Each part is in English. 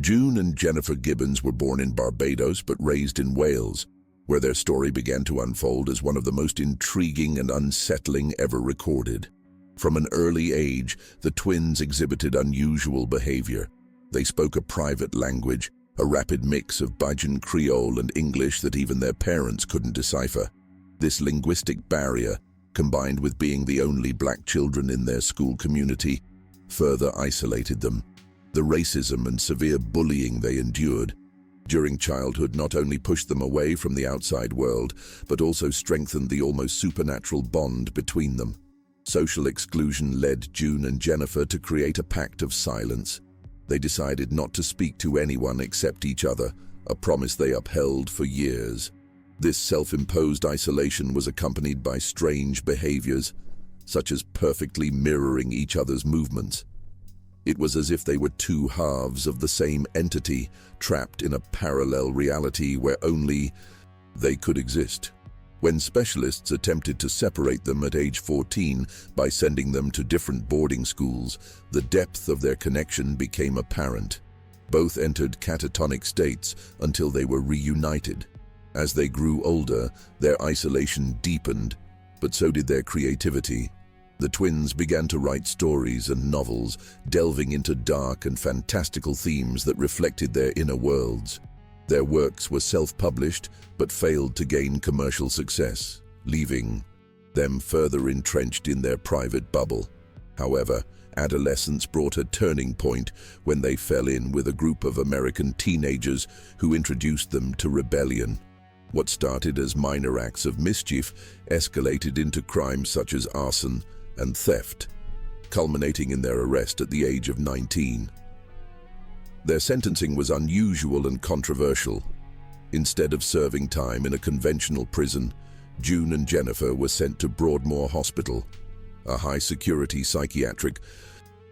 June and Jennifer Gibbons were born in Barbados but raised in Wales, where their story began to unfold as one of the most intriguing and unsettling ever recorded. From an early age, the twins exhibited unusual behavior. They spoke a private language, a rapid mix of Bajan Creole and English that even their parents couldn't decipher. This linguistic barrier, combined with being the only black children in their school community, further isolated them. The racism and severe bullying they endured during childhood not only pushed them away from the outside world, but also strengthened the almost supernatural bond between them. Social exclusion led June and Jennifer to create a pact of silence. They decided not to speak to anyone except each other, a promise they upheld for years. This self-imposed isolation was accompanied by strange behaviors, such as perfectly mirroring each other's movements. It was as if they were two halves of the same entity, trapped in a parallel reality where only they could exist. When specialists attempted to separate them at age 14 by sending them to different boarding schools, the depth of their connection became apparent. Both entered catatonic states until they were reunited. As they grew older, their isolation deepened, but so did their creativity. The twins began to write stories and novels, delving into dark and fantastical themes that reflected their inner worlds. Their works were self-published, but failed to gain commercial success, leaving them further entrenched in their private bubble. However, adolescence brought a turning point when they fell in with a group of American teenagers who introduced them to rebellion. What started as minor acts of mischief escalated into crimes such as arson and theft, culminating in their arrest at the age of 19. Their sentencing was unusual and controversial. Instead of serving time in a conventional prison, June and Jennifer were sent to Broadmoor Hospital, a high-security psychiatric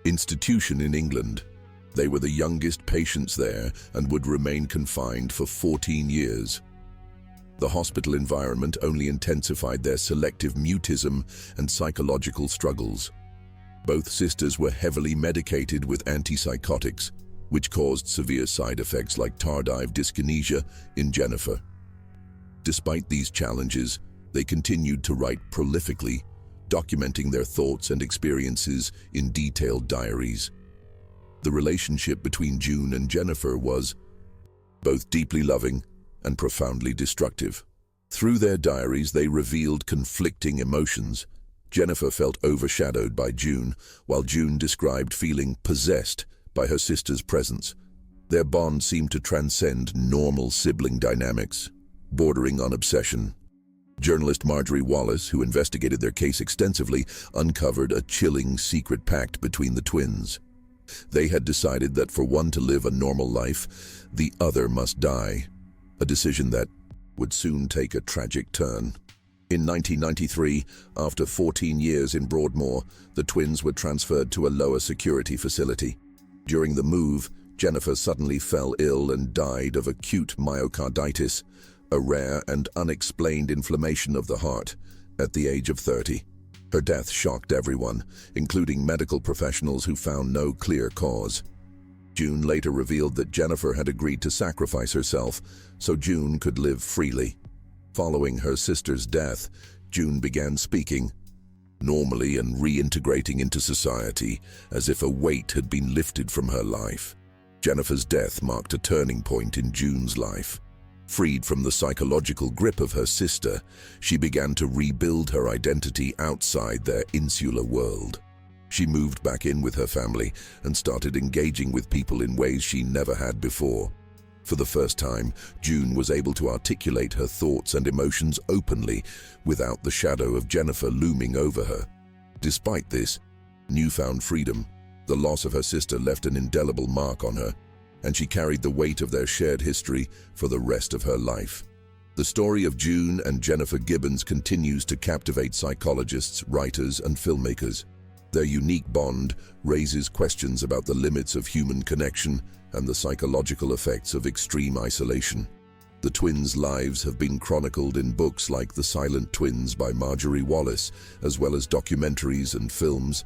institution in England. They were the youngest patients there and would remain confined for 14 years. The hospital environment only intensified their selective mutism and psychological struggles. Both sisters were heavily medicated with antipsychotics, which caused severe side effects like tardive dyskinesia in Jennifer. Despite these challenges, they continued to write prolifically, documenting their thoughts and experiences in detailed diaries. The relationship between June and Jennifer was both deeply loving and profoundly destructive. Through their diaries, they revealed conflicting emotions. Jennifer felt overshadowed by June, while June described feeling possessed by her sister's presence. Their bond seemed to transcend normal sibling dynamics, bordering on obsession. Journalist Marjorie Wallace, who investigated their case extensively, uncovered a chilling secret pact between the twins. They had decided that for one to live a normal life, the other must die, a decision that would soon take a tragic turn. In 1993, after 14 years in Broadmoor, the twins were transferred to a lower security facility. During the move, Jennifer suddenly fell ill and died of acute myocarditis, a rare and unexplained inflammation of the heart, at the age of 30. Her death shocked everyone, including medical professionals who found no clear cause. June later revealed that Jennifer had agreed to sacrifice herself so June could live freely. Following her sister's death, June began speaking normally and reintegrating into society as if a weight had been lifted from her life. Jennifer's death marked a turning point in June's life. Freed from the psychological grip of her sister, she began to rebuild her identity outside their insular world. She moved back in with her family and started engaging with people in ways she never had before. For the first time, June was able to articulate her thoughts and emotions openly, without the shadow of Jennifer looming over her. Despite this newfound freedom, the loss of her sister left an indelible mark on her, and she carried the weight of their shared history for the rest of her life. The story of June and Jennifer Gibbons continues to captivate psychologists, writers, and filmmakers. Their unique bond raises questions about the limits of human connection and the psychological effects of extreme isolation. The twins' lives have been chronicled in books like The Silent Twins by Marjorie Wallace, as well as documentaries and films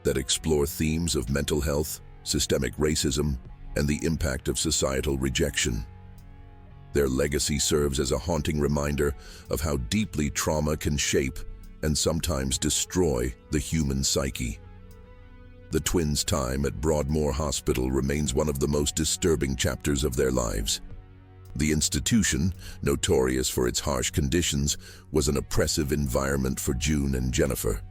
that explore themes of mental health, systemic racism, and the impact of societal rejection. Their legacy serves as a haunting reminder of how deeply trauma can shape and sometimes destroy the human psyche. The twins' time at Broadmoor Hospital remains one of the most disturbing chapters of their lives. The institution, notorious for its harsh conditions, was an oppressive environment for June and Jennifer.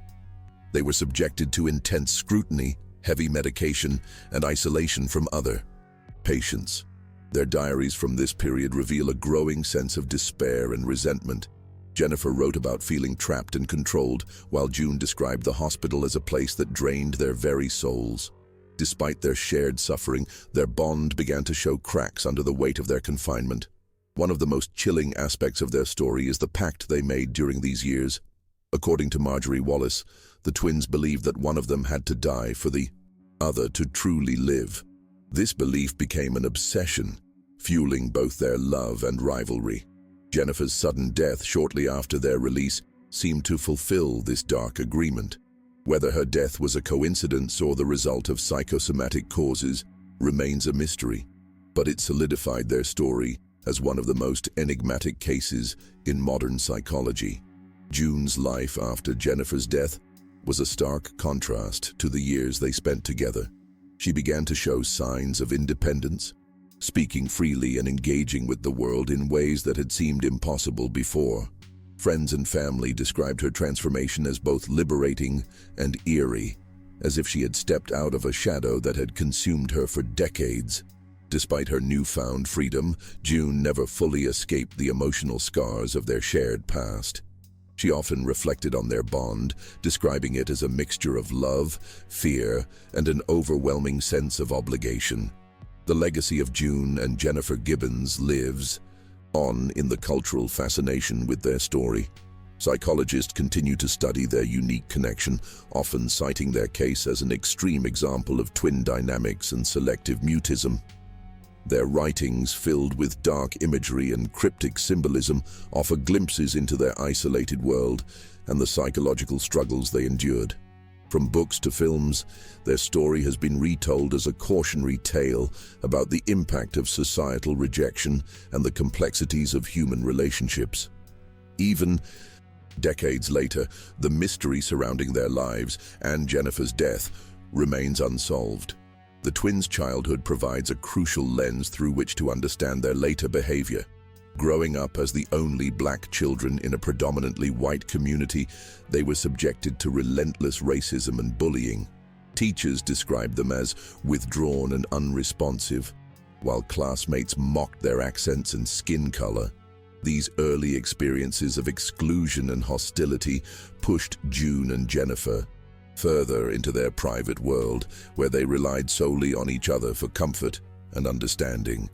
They were subjected to intense scrutiny, heavy medication, and isolation from other patients. Their diaries from this period reveal a growing sense of despair and resentment. Jennifer wrote about feeling trapped and controlled, while June described the hospital as a place that drained their very souls. Despite their shared suffering, their bond began to show cracks under the weight of their confinement. One of the most chilling aspects of their story is the pact they made during these years. According to Marjorie Wallace, the twins believed that one of them had to die for the other to truly live. This belief became an obsession, fueling both their love and rivalry. Jennifer's sudden death shortly after their release seemed to fulfill this dark agreement. Whether her death was a coincidence or the result of psychosomatic causes remains a mystery, but it solidified their story as one of the most enigmatic cases in modern psychology. June's life after Jennifer's death was a stark contrast to the years they spent together. She began to show signs of independence, speaking freely and engaging with the world in ways that had seemed impossible before. Friends and family described her transformation as both liberating and eerie, as if she had stepped out of a shadow that had consumed her for decades. Despite her newfound freedom, June never fully escaped the emotional scars of their shared past. She often reflected on their bond, describing it as a mixture of love, fear, and an overwhelming sense of obligation. The legacy of June and Jennifer Gibbons lives on in the cultural fascination with their story. Psychologists continue to study their unique connection, often citing their case as an extreme example of twin dynamics and selective mutism. Their writings, filled with dark imagery and cryptic symbolism, offer glimpses into their isolated world and the psychological struggles they endured. From books to films, their story has been retold as a cautionary tale about the impact of societal rejection and the complexities of human relationships. Even decades later, the mystery surrounding their lives and Jennifer's death remains unsolved. The twins' childhood provides a crucial lens through which to understand their later behavior. Growing up as the only black children in a predominantly white community, they were subjected to relentless racism and bullying. Teachers described them as withdrawn and unresponsive, while classmates mocked their accents and skin color. These early experiences of exclusion and hostility pushed June and Jennifer further into their private world, where they relied solely on each other for comfort and understanding.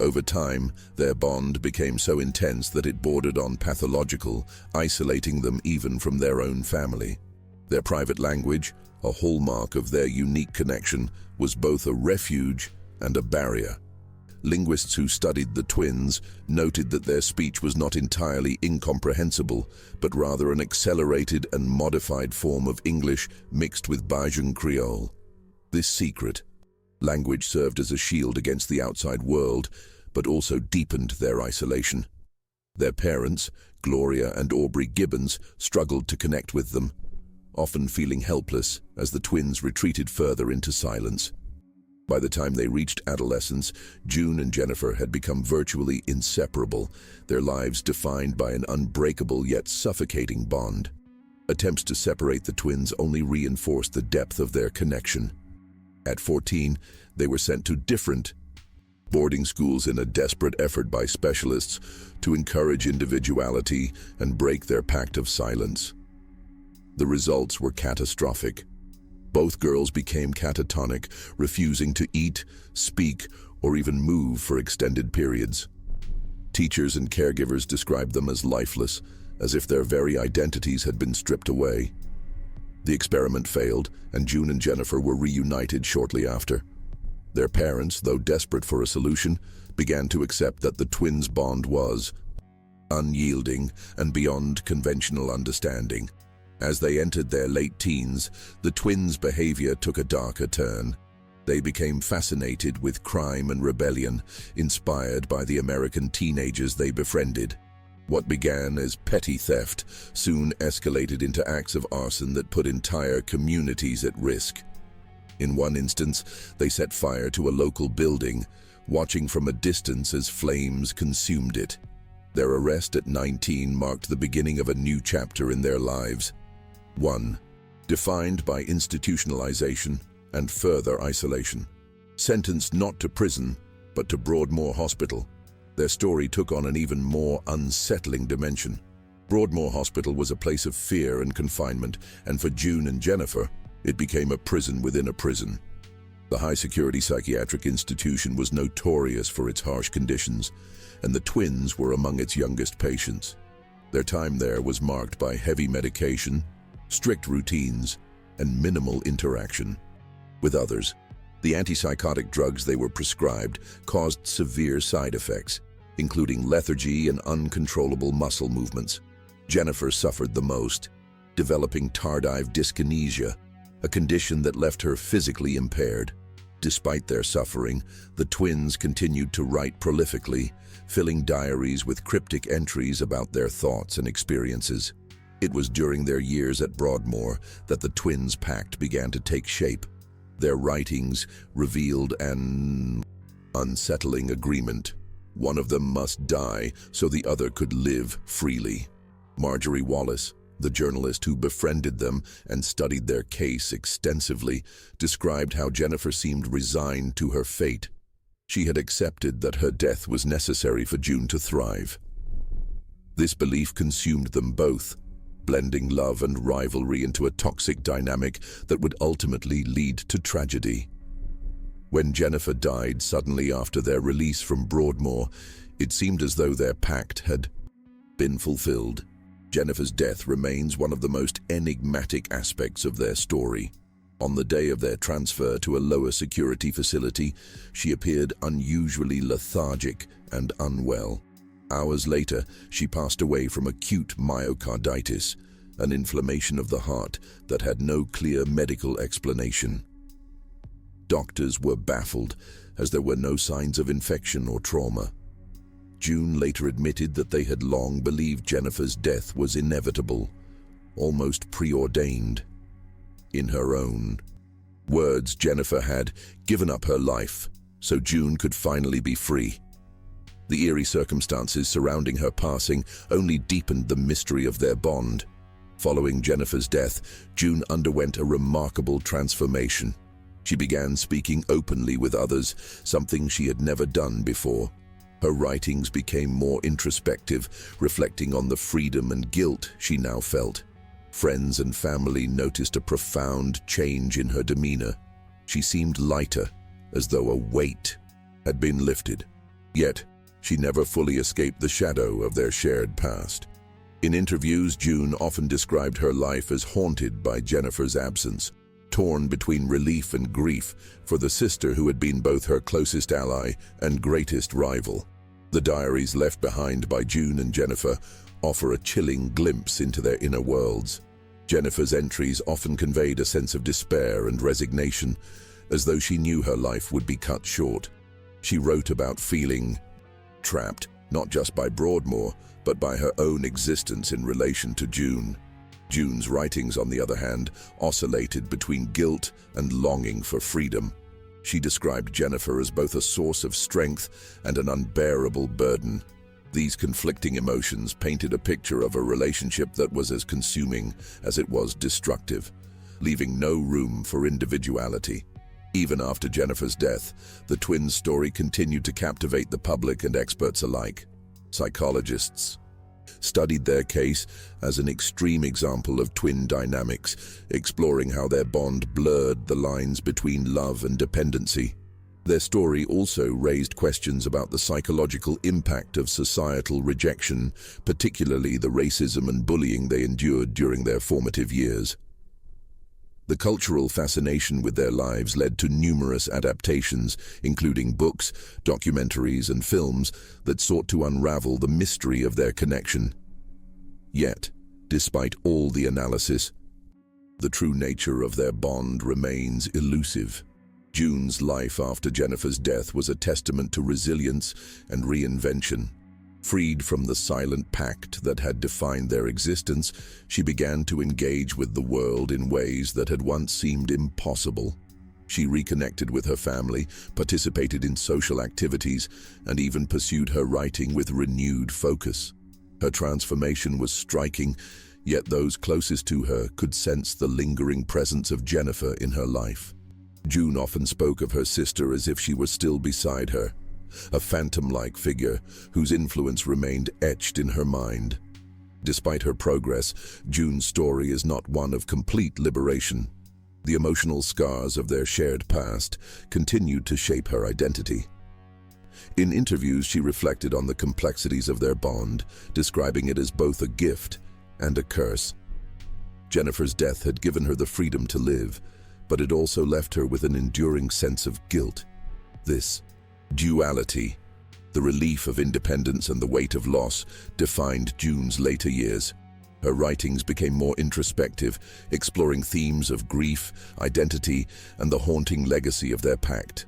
Over time, their bond became so intense that it bordered on pathological, isolating them even from their own family. Their private language, a hallmark of their unique connection, was both a refuge and a barrier. Linguists who studied the twins noted that their speech was not entirely incomprehensible, but rather an accelerated and modified form of English mixed with Bajan Creole. This secret language served as a shield against the outside world, but also deepened their isolation. Their parents, Gloria and Aubrey Gibbons, struggled to connect with them, often feeling helpless as the twins retreated further into silence. By the time they reached adolescence, June and Jennifer had become virtually inseparable, their lives defined by an unbreakable yet suffocating bond. Attempts to separate the twins only reinforced the depth of their connection. At 14, they were sent to different boarding schools in a desperate effort by specialists to encourage individuality and break their pact of silence. The results were catastrophic. Both girls became catatonic, refusing to eat, speak, or even move for extended periods. Teachers and caregivers described them as lifeless, as if their very identities had been stripped away. The experiment failed, and June and Jennifer were reunited shortly after. Their parents, though desperate for a solution, began to accept that the twins' bond was unyielding and beyond conventional understanding. As they entered their late teens, the twins' behavior took a darker turn. They became fascinated with crime and rebellion, inspired by the American teenagers they befriended. What began as petty theft soon escalated into acts of arson that put entire communities at risk. In one instance, they set fire to a local building, watching from a distance as flames consumed it. Their arrest at 19 marked the beginning of a new chapter in their lives. One, defined by institutionalization and further isolation. Sentenced not to prison, but to Broadmoor Hospital, their story took on an even more unsettling dimension. Broadmoor Hospital was a place of fear and confinement, and for June and Jennifer, it became a prison within a prison. The high-security psychiatric institution was notorious for its harsh conditions, and the twins were among its youngest patients. Their time there was marked by heavy medication, strict routines, and minimal interaction with others. The antipsychotic drugs they were prescribed caused severe side effects, including lethargy and uncontrollable muscle movements. Jennifer suffered the most, developing tardive dyskinesia, a condition that left her physically impaired. Despite their suffering, the twins continued to write prolifically, filling diaries with cryptic entries about their thoughts and experiences. It was during their years at Broadmoor that the twins' pact began to take shape. Their writings revealed an unsettling agreement. One of them must die so the other could live freely. Marjorie Wallace, the journalist who befriended them and studied their case extensively, described how Jennifer seemed resigned to her fate. She had accepted that her death was necessary for June to thrive. This belief consumed them both, blending love and rivalry into a toxic dynamic that would ultimately lead to tragedy. When Jennifer died suddenly after their release from Broadmoor, it seemed as though their pact had been fulfilled. Jennifer's death remains one of the most enigmatic aspects of their story. On the day of their transfer to a lower security facility, she appeared unusually lethargic and unwell. Hours later, she passed away from acute myocarditis, an inflammation of the heart that had no clear medical explanation. Doctors were baffled, as there were no signs of infection or trauma. June later admitted that they had long believed Jennifer's death was inevitable, almost preordained. In her own words, Jennifer had given up her life so June could finally be free. The eerie circumstances surrounding her passing only deepened the mystery of their bond. Following Jennifer's death, June underwent a remarkable transformation. She began speaking openly with others, something she had never done before. Her writings became more introspective, reflecting on the freedom and guilt she now felt. Friends and family noticed a profound change in her demeanor. She seemed lighter, as though a weight had been lifted. Yet, she never fully escaped the shadow of their shared past. In interviews, June often described her life as haunted by Jennifer's absence, torn between relief and grief for the sister who had been both her closest ally and greatest rival. The diaries left behind by June and Jennifer offer a chilling glimpse into their inner worlds. Jennifer's entries often conveyed a sense of despair and resignation, as though she knew her life would be cut short. She wrote about feeling trapped, not just by Broadmoor, but by her own existence in relation to June. June's writings, on the other hand, oscillated between guilt and longing for freedom. She described Jennifer as both a source of strength and an unbearable burden. These conflicting emotions painted a picture of a relationship that was as consuming as it was destructive, leaving no room for individuality. Even after Jennifer's death, the twins' story continued to captivate the public and experts alike. Psychologists studied their case as an extreme example of twin dynamics, exploring how their bond blurred the lines between love and dependency. Their story also raised questions about the psychological impact of societal rejection, particularly the racism and bullying they endured during their formative years. The cultural fascination with their lives led to numerous adaptations, including books, documentaries, and films that sought to unravel the mystery of their connection. Yet, despite all the analysis, the true nature of their bond remains elusive. June's life after Jennifer's death was a testament to resilience and reinvention. Freed from the silent pact that had defined their existence, she began to engage with the world in ways that had once seemed impossible. She reconnected with her family, participated in social activities, and even pursued her writing with renewed focus. Her transformation was striking, yet those closest to her could sense the lingering presence of Jennifer in her life. June often spoke of her sister as if she were still beside her, a phantom-like figure whose influence remained etched in her mind. Despite her progress, June's story is not one of complete liberation. The emotional scars of their shared past continued to shape her identity. In interviews, she reflected on the complexities of their bond, describing it as both a gift and a curse. Jennifer's death had given her the freedom to live, but it also left her with an enduring sense of guilt. This duality, the relief of independence and the weight of loss, defined June's later years. Her writings became more introspective, exploring themes of grief, identity, and the haunting legacy of their pact.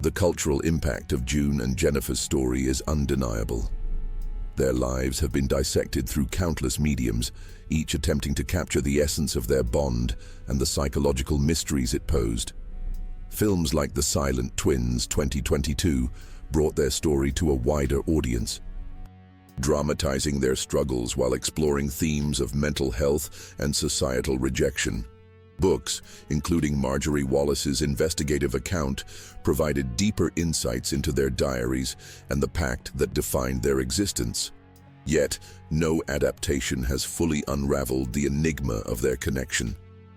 The cultural impact of June and Jennifer's story is undeniable. Their lives have been dissected through countless mediums, each attempting to capture the essence of their bond and the psychological mysteries it posed. Films like The Silent Twins 2022 brought their story to a wider audience, dramatizing their struggles while exploring themes of mental health and societal rejection. Books, including Marjorie Wallace's investigative account, provided deeper insights into their diaries and the pact that defined their existence. Yet, no adaptation has fully unraveled the enigma of their connection,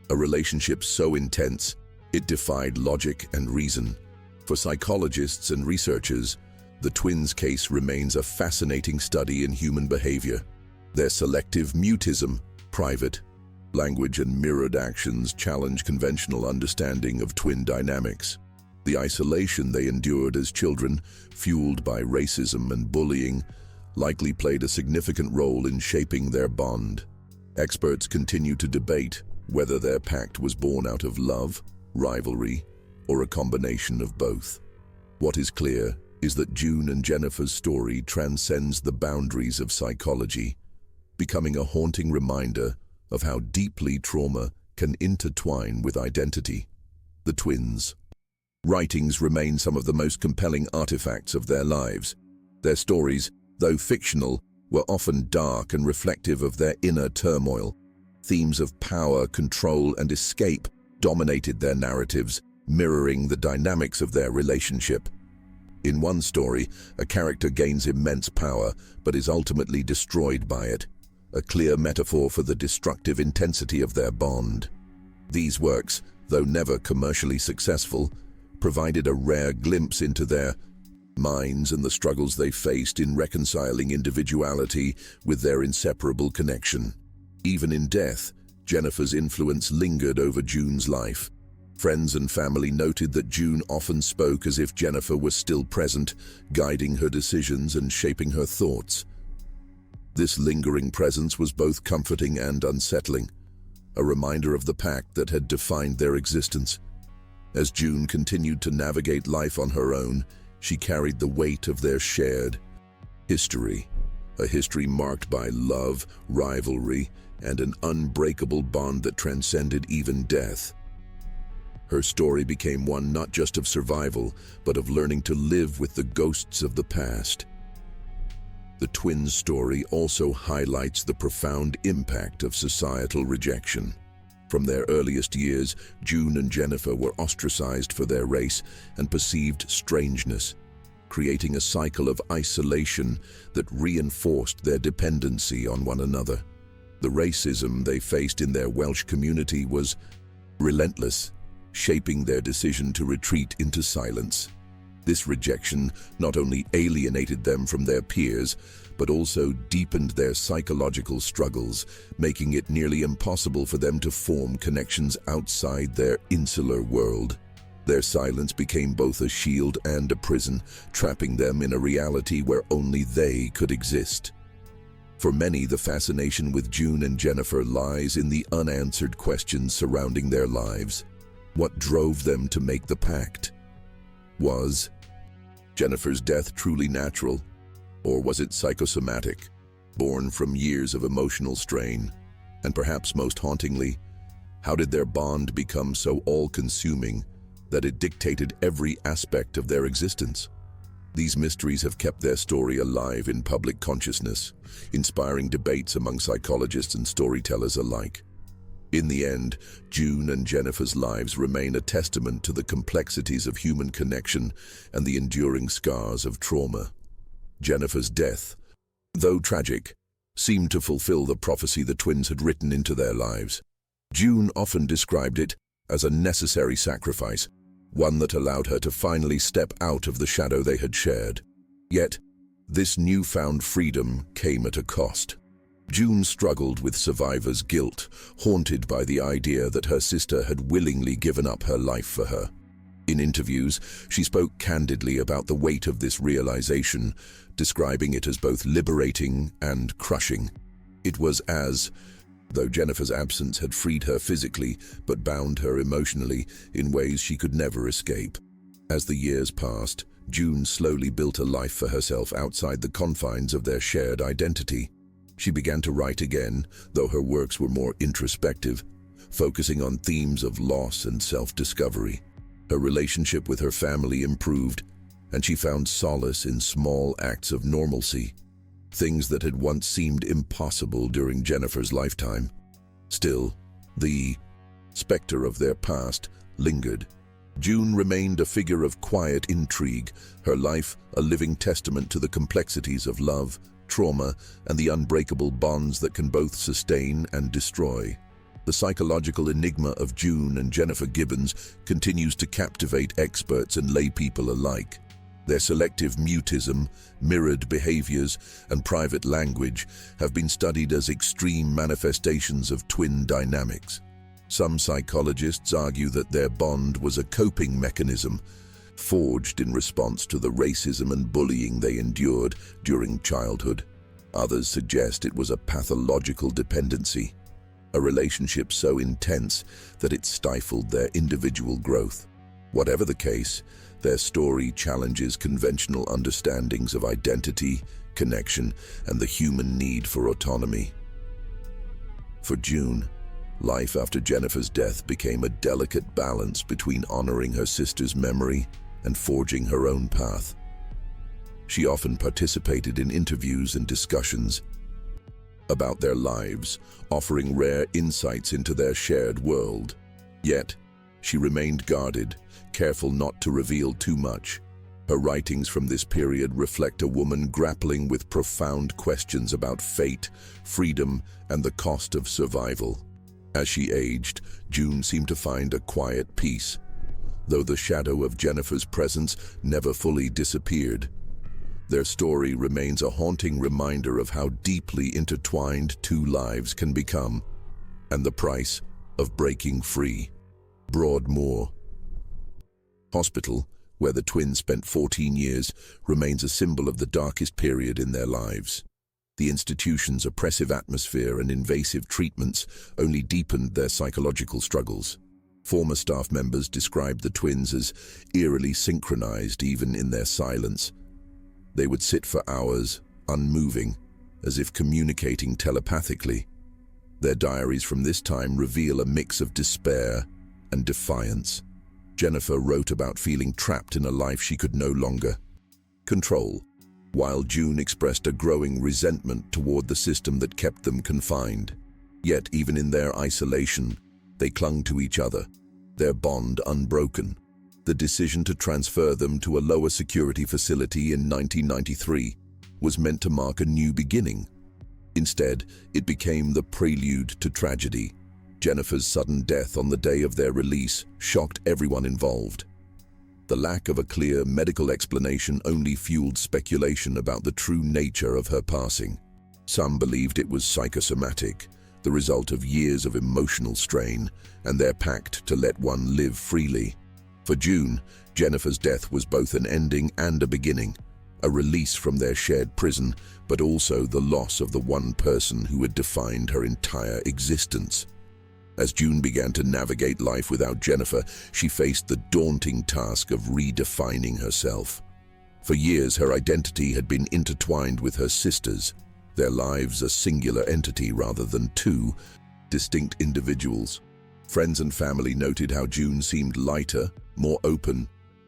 a relationship so intense it defied logic and reason. For psychologists and researchers, the twins' case remains a fascinating study in human behavior. Their selective mutism, private language, and mirrored actions challenge conventional understanding of twin dynamics. The isolation they endured as children, fueled by racism and bullying, likely played a significant role in shaping their bond. Experts continue to debate whether their pact was born out of love, rivalry, or a combination of both. What is clear is that June and Jennifer's story transcends the boundaries of psychology, becoming a haunting reminder of how deeply trauma can intertwine with identity. The twins' writings remain some of the most compelling artifacts of their lives. Their stories, though fictional, were often dark and reflective of their inner turmoil. Themes of power, control, and escape dominated their narratives, mirroring the dynamics of their relationship. In one story, a character gains immense power but is ultimately destroyed by it, a clear metaphor for the destructive intensity of their bond. These works, though never commercially successful, provided a rare glimpse into their minds and the struggles they faced in reconciling individuality with their inseparable connection. Even in death, Jennifer's influence lingered over June's life. Friends and family noted that June often spoke as if Jennifer was still present, guiding her decisions and shaping her thoughts. This lingering presence was both comforting and unsettling, a reminder of the pact that had defined their existence. As June continued to navigate life on her own, she carried the weight of their shared history, a history marked by love, rivalry, and an unbreakable bond that transcended even death. Her story became one not just of survival, but of learning to live with the ghosts of the past. The twins' story also highlights the profound impact of societal rejection. From their earliest years, June and Jennifer were ostracized for their race and perceived strangeness, creating a cycle of isolation that reinforced their dependency on one another. The racism they faced in their Welsh community was relentless, shaping their decision to retreat into silence. This rejection not only alienated them from their peers, but also deepened their psychological struggles, making it nearly impossible for them to form connections outside their insular world. Their silence became both a shield and a prison, trapping them in a reality where only they could exist. For many, the fascination with June and Jennifer lies in the unanswered questions surrounding their lives. What drove them to make the pact? Was Jennifer's death truly natural, or was it psychosomatic, born from years of emotional strain? And perhaps most hauntingly, how did their bond become so all-consuming that it dictated every aspect of their existence? These mysteries have kept their story alive in public consciousness, inspiring debates among psychologists and storytellers alike. In the end, June and Jennifer's lives remain a testament to the complexities of human connection and the enduring scars of trauma. Jennifer's death, though tragic, seemed to fulfill the prophecy the twins had written into their lives. June often described it as a necessary sacrifice, one that allowed her to finally step out of the shadow they had shared. Yet, this newfound freedom came at a cost. June struggled with survivor's guilt, haunted by the idea that her sister had willingly given up her life for her. In interviews, she spoke candidly about the weight of this realization, describing it as both liberating and crushing. It was as though Jennifer's absence had freed her physically, but bound her emotionally in ways she could never escape. As the years passed, June slowly built a life for herself outside the confines of their shared identity. She began to write again, though her works were more introspective, focusing on themes of loss and self-discovery. Her relationship with her family improved, and she found solace in small acts of normalcy, things that had once seemed impossible during Jennifer's lifetime. Still, the specter of their past lingered. June remained a figure of quiet intrigue, her life a living testament to the complexities of love, trauma, and the unbreakable bonds that can both sustain and destroy. The psychological enigma of June and Jennifer Gibbons continues to captivate experts and laypeople alike. Their selective mutism, mirrored behaviors, and private language have been studied as extreme manifestations of twin dynamics. Some psychologists argue that their bond was a coping mechanism, forged in response to the racism and bullying they endured during childhood. Others suggest it was a pathological dependency, a relationship so intense that it stifled their individual growth. Whatever the case, their story challenges conventional understandings of identity, connection, and the human need for autonomy. For June, life after Jennifer's death became a delicate balance between honoring her sister's memory and forging her own path. She often participated in interviews and discussions about their lives, offering rare insights into their shared world. Yet, she remained guarded, careful not to reveal too much. Her writings from this period reflect a woman grappling with profound questions about fate, freedom, and the cost of survival. As she aged, June seemed to find a quiet peace, though the shadow of Jennifer's presence never fully disappeared. Their story remains a haunting reminder of how deeply intertwined two lives can become, and the price of breaking free. Broadmoor Hospital, where the twins spent 14 years, remains a symbol of the darkest period in their lives. The institution's oppressive atmosphere and invasive treatments only deepened their psychological struggles. Former staff members described the twins as eerily synchronized even in their silence. They would sit for hours, unmoving, as if communicating telepathically. Their diaries from this time reveal a mix of despair and defiance. Jennifer wrote about feeling trapped in a life she could no longer control, while June expressed a growing resentment toward the system that kept them confined. Yet, even in their isolation, they clung to each other, their bond unbroken. The decision to transfer them to a lower security facility in 1993 was meant to mark a new beginning. Instead, it became the prelude to tragedy. Jennifer's sudden death on the day of their release shocked everyone involved. The lack of a clear medical explanation only fueled speculation about the true nature of her passing. Some believed it was psychosomatic, the result of years of emotional strain, and their pact to let one live freely. For June, Jennifer's death was both an ending and a beginning, a release from their shared prison, but also the loss of the one person who had defined her entire existence. As June began to navigate life without Jennifer, she faced the daunting task of redefining herself. For years, her identity had been intertwined with her sisters, their lives a singular entity rather than two distinct individuals. Friends and family noted how June seemed lighter, more open,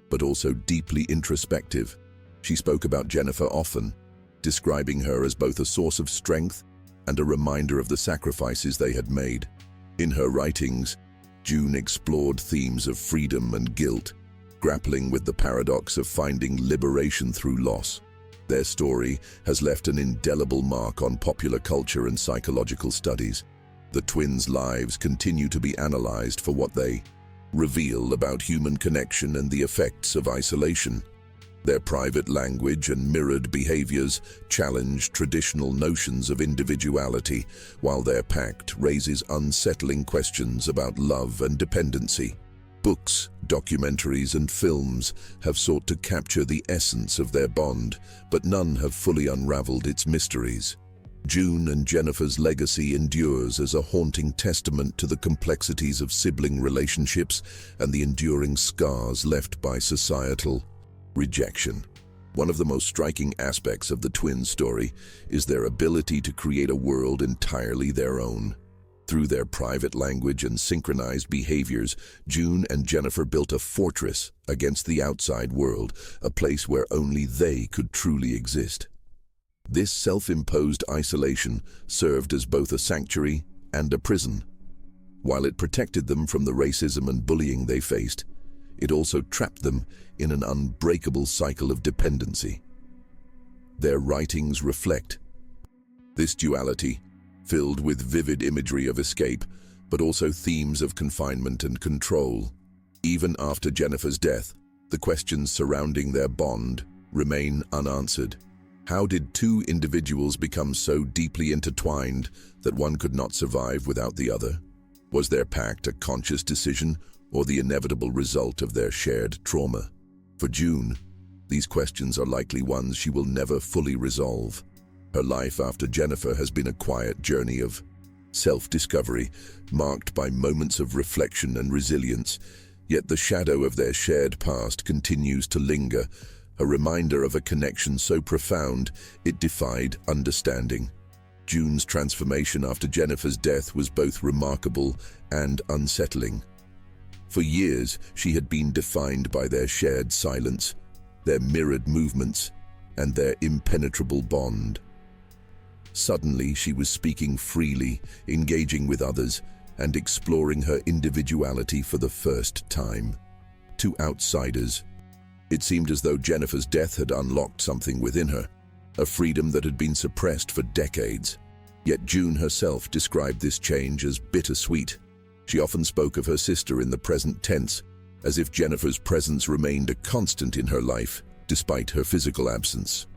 but also deeply introspective. She spoke about Jennifer often, describing her as both a source of strength and a reminder of the sacrifices they had made. In her writings, June explored themes of freedom and guilt, grappling with the paradox of finding liberation through loss. Their story has left an indelible mark on popular culture and psychological studies. The twins' lives continue to be analyzed for what they reveal about human connection and the effects of isolation. Their private language and mirrored behaviors challenge traditional notions of individuality, while their pact raises unsettling questions about love and dependency. Books, documentaries, and films have sought to capture the essence of their bond, but none have fully unraveled its mysteries. June and Jennifer's legacy endures as a haunting testament to the complexities of sibling relationships and the enduring scars left by societal rejection. One of the most striking aspects of the twins' story is their ability to create a world entirely their own. Through their private language and synchronized behaviors, June and Jennifer built a fortress against the outside world, a place where only they could truly exist. This self-imposed isolation served as both a sanctuary and a prison. While it protected them from the racism and bullying they faced, it also trapped them in an unbreakable cycle of dependency. Their writings reflect this duality, filled with vivid imagery of escape, but also themes of confinement and control. Even after Jennifer's death, the questions surrounding their bond remain unanswered. How did two individuals become so deeply intertwined that one could not survive without the other? Was their pact a conscious decision or the inevitable result of their shared trauma? For June, these questions are likely ones she will never fully resolve. Her life after Jennifer has been a quiet journey of self-discovery, marked by moments of reflection and resilience, yet the shadow of their shared past continues to linger, a reminder of a connection so profound it defied understanding. June's transformation after Jennifer's death was both remarkable and unsettling. For years, she had been defined by their shared silence, their mirrored movements, and their impenetrable bond. Suddenly, she was speaking freely, engaging with others, and exploring her individuality for the first time. To outsiders, it seemed as though Jennifer's death had unlocked something within her, a freedom that had been suppressed for decades. Yet June herself described this change as bittersweet. She often spoke of her sister in the present tense, as if Jennifer's presence remained a constant in her life, despite her physical absence.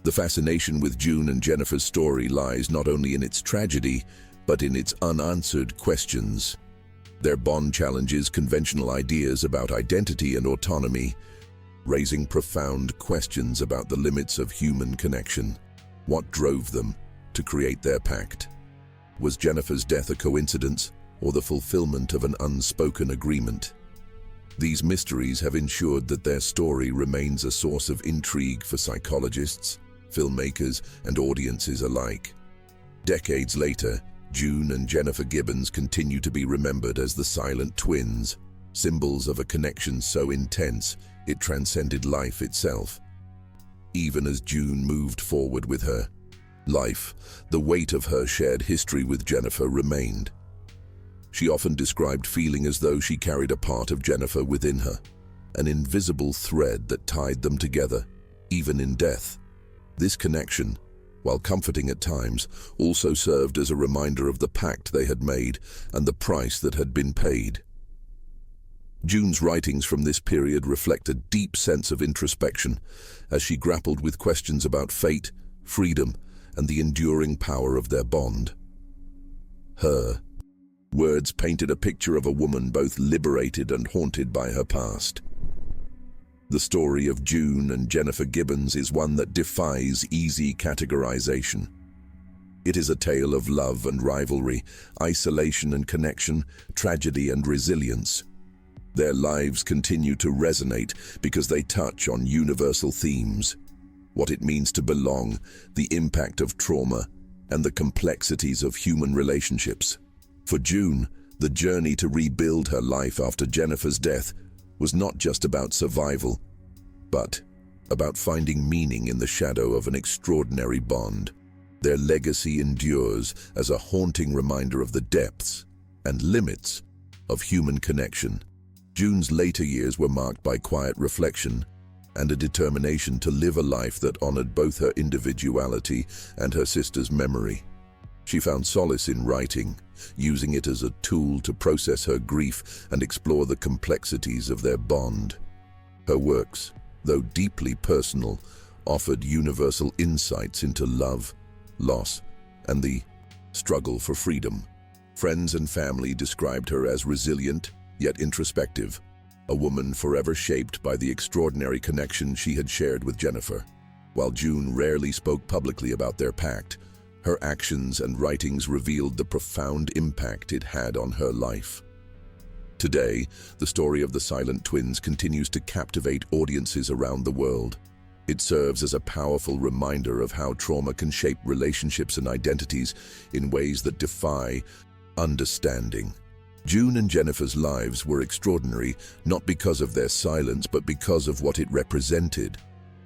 The fascination with June and Jennifer's story lies not only in its tragedy, but in its unanswered questions. Their bond challenges conventional ideas about identity and autonomy, raising profound questions about the limits of human connection. What drove them to create their pact? Was Jennifer's death a coincidence, or the fulfillment of an unspoken agreement? These mysteries have ensured that their story remains a source of intrigue for psychologists, filmmakers, and audiences alike. Decades later, June and Jennifer Gibbons continue to be remembered as the silent twins, symbols of a connection so intense it transcended life itself. Even as June moved forward with her life, the weight of her shared history with Jennifer remained. She often described feeling as though she carried a part of Jennifer within her, an invisible thread that tied them together, even in death. This connection, while comforting at times, also served as a reminder of the pact they had made and the price that had been paid. June's writings from this period reflect a deep sense of introspection as she grappled with questions about fate, freedom, and the enduring power of their bond. Her words painted a picture of a woman both liberated and haunted by her past. The story of June and Jennifer Gibbons is one that defies easy categorization. It is a tale of love and rivalry, isolation and connection, tragedy and resilience. Their lives continue to resonate because they touch on universal themes: what it means to belong, the impact of trauma, and the complexities of human relationships. For June, the journey to rebuild her life after Jennifer's death was not just about survival, but about finding meaning in the shadow of an extraordinary bond. Their legacy endures as a haunting reminder of the depths and limits of human connection. June's later years were marked by quiet reflection and a determination to live a life that honored both her individuality and her sister's memory. She found solace in writing, using it as a tool to process her grief and explore the complexities of their bond. Her works, though deeply personal, offered universal insights into love, loss, and the struggle for freedom. Friends and family described her as resilient, yet introspective, a woman forever shaped by the extraordinary connection she had shared with Jennifer. While June rarely spoke publicly about their pact, her actions and writings revealed the profound impact it had on her life. Today, the story of the silent twins continues to captivate audiences around the world. It serves as a powerful reminder of how trauma can shape relationships and identities in ways that defy understanding. June and Jennifer's lives were extraordinary, not because of their silence, but because of what it represented: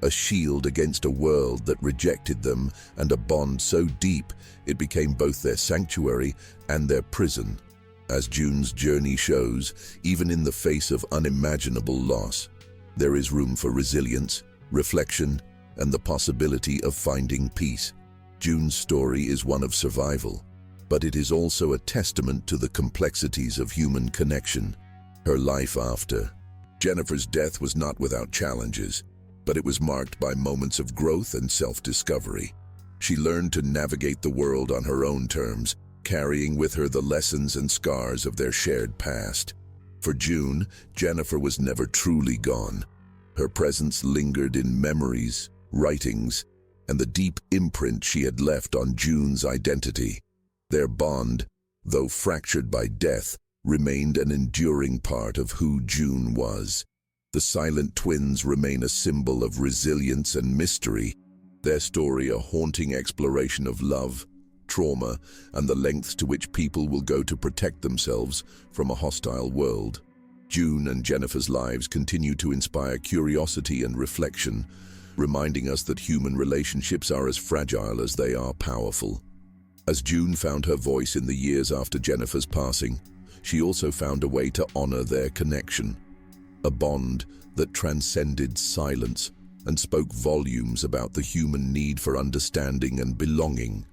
a shield against a world that rejected them, and a bond so deep it became both their sanctuary and their prison. As June's journey shows, even in the face of unimaginable loss, there is room for resilience, reflection, and the possibility of finding peace. June's story is one of survival, but it is also a testament to the complexities of human connection. Her life after Jennifer's death was not without challenges, but it was marked by moments of growth and self-discovery. She learned to navigate the world on her own terms, carrying with her the lessons and scars of their shared past. For June, Jennifer was never truly gone. Her presence lingered in memories, writings, and the deep imprint she had left on June's identity. Their bond, though fractured by death, remained an enduring part of who June was. The silent twins remain a symbol of resilience and mystery, their story a haunting exploration of love, trauma, and the lengths to which people will go to protect themselves from a hostile world. June and Jennifer's lives continue to inspire curiosity and reflection, reminding us that human relationships are as fragile as they are powerful. As June found her voice in the years after Jennifer's passing, she also found a way to honor their connection, a bond that transcended silence and spoke volumes about the human need for understanding and belonging.